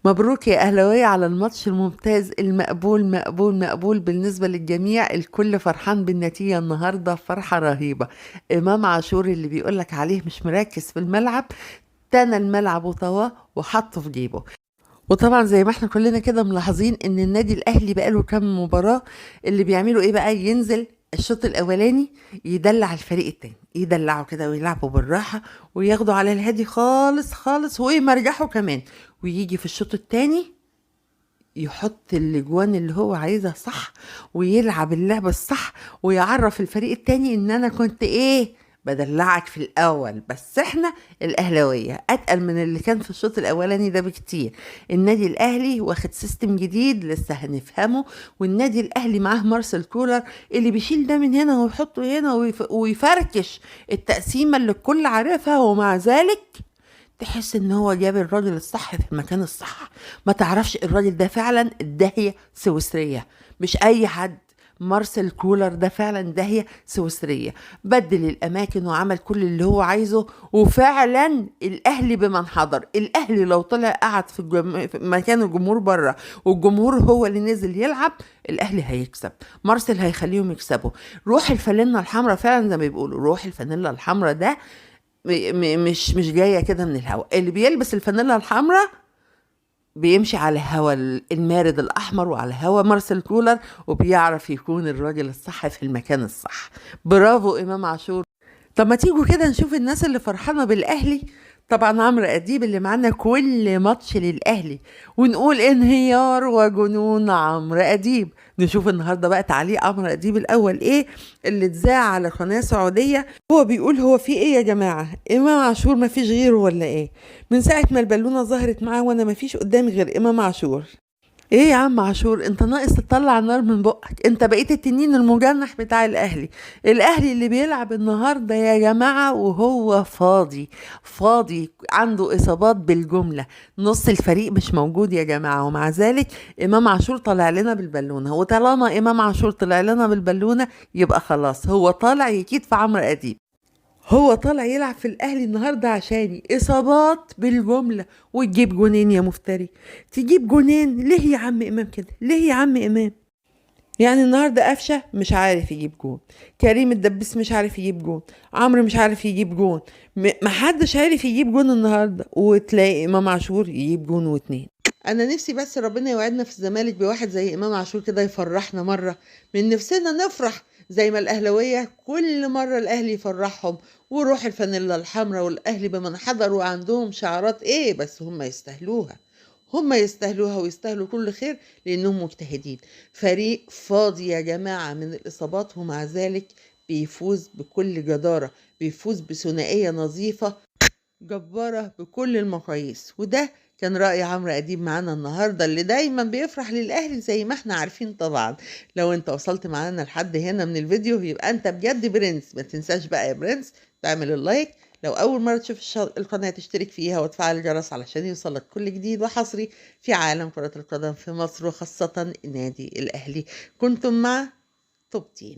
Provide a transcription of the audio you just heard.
مبروك يا أهلاوية على الماتش الممتاز المقبول مقبول مقبول بالنسبة للجميع. الكل فرحان بالنتيجة النهاردة، فرحة رهيبة. إمام عاشور اللي بيقولك عليه مش مركز في الملعب، تنى الملعب وطواه وحطه في جيبه. وطبعا زي ما احنا كلنا كده ملاحظين ان النادي الاهلي بقاله كام مباراة اللي بيعملوا ايه بقى، ينزل الشوط الاولاني يدلع الفريق التاني، يدلعوا كده ويلعبوا بالراحة وياخدوا على الهادي خالص خالص ويمرجحوا كمان، ويجي في الشوط التاني يحط الاجوان اللي هو عايزها صح، ويلعب اللعبة الصح، ويعرف الفريق التاني ان انا كنت ايه، بدلعك في الاول. بس احنا الاهلاويه اتقل من اللي كان في الشوط الاولاني ده بكتير. النادي الاهلي واخد سيستم جديد لسه هنفهمه، والنادي الاهلي معاه مارسيل كولر اللي بيشيل ده من هنا ويحطه هنا ويفركش التقسيمه اللي الكل عارفها، ومع ذلك تحس ان هو جاب الراجل الصح في المكان الصح. ما تعرفش الراجل ده فعلا داهية سويسرية، مش اي حد. مارسيل كولر ده فعلا داهية سويسرية، بدل الاماكن وعمل كل اللي هو عايزه. وفعلا الاهلي بمن حضر، الاهلي لو طلع قعد في مكان الجمهور بره والجمهور هو اللي نزل يلعب، الاهلي هيكسب. مارسيل هيخليهم يكسبوا. روح الفانيلا الحمراء فعلا زي ما بيقولوا، روح الفانيلا الحمراء ده مش جايه كده من الهواء. اللي بيلبس الفانيلا الحمراء بيمشي على هوا المارد الاحمر وعلى هوا مارسيل كولر، وبيعرف يكون الراجل الصح في المكان الصح. برافو امام عاشور. طب ما تيجوا كده نشوف الناس اللي فرحانة بالأهلي. طبعا عمرو أديب اللي معانا كل ماتش للأهلي، ونقول انهيار وجنون عمرو أديب. نشوف النهارده بقى تعليق عمرو أديب الأول إيه اللي اتذاع على قناة سعودية. هو بيقول هو في إيه يا جماعة، إمام عاشور ما فيش غيره ولا إيه؟ من ساعة ما البالونة ظهرت معاه وأنا ما فيش قدامي غير إمام عاشور. ايه يا عم عاشور، انت ناقص تطلع النار من بقك، انت بقيت التنين المجنح بتاع الاهلي. الاهلي اللي بيلعب النهارده يا جماعه وهو فاضي، فاضي، عنده اصابات بالجمله، نص الفريق مش موجود يا جماعه. ومع ذلك امام عاشور طلع لنا بالبالونه، وطالما امام عاشور طلع لنا بالبالونه يبقى خلاص هو طالع يكيد في عمرو اديب. هو طالع يلعب في الاهلي النهارده عشاني، اصابات بالجمله. وتجيب جونين يا مفتري، تجيب جونين ليه يا عم امام كده، ليه يا عم امام؟ يعني النهارده قفشه مش عارف يجيب جون، كريم الدبيس مش عارف يجيب جون، عمرو مش عارف يجيب جون، محدش عارف يجيب جون النهارده، وتلاقي امام عاشور يجيب جون واتنين. انا نفسي بس ربنا يوعدنا في الزمالك بواحد زي امام عاشور كده يفرحنا مره، من نفسنا نفرح زي ما الاهلاويه كل مره الاهلي يفرحهم. وروح الفانيلا الحمراء والاهلي بمن حضر وعندهم شعارات ايه، بس هم يستاهلوها، هم يستاهلوها ويستاهلوا كل خير لانهم مجتهدين. فريق فاضي يا جماعه من الاصابات، ومع ذلك بيفوز بكل جداره، بيفوز بثنائيه نظيفه جبارة بكل المقاييس. وده كان رأي عمرو أديب معانا النهاردة، اللي دايما بيفرح للأهلي زي ما احنا عارفين. طبعا لو انت وصلت معانا لحد هنا من الفيديو يبقى انت بجد برنس. ما تنساش بقى يا برنس تعمل اللايك، لو أول مرة تشوف القناة تشترك فيها وتفعل الجرس علشان يوصلك كل جديد وحصري في عالم كرة القدم في مصر، وخاصة النادي الأهلي. كنتم مع توب تيم.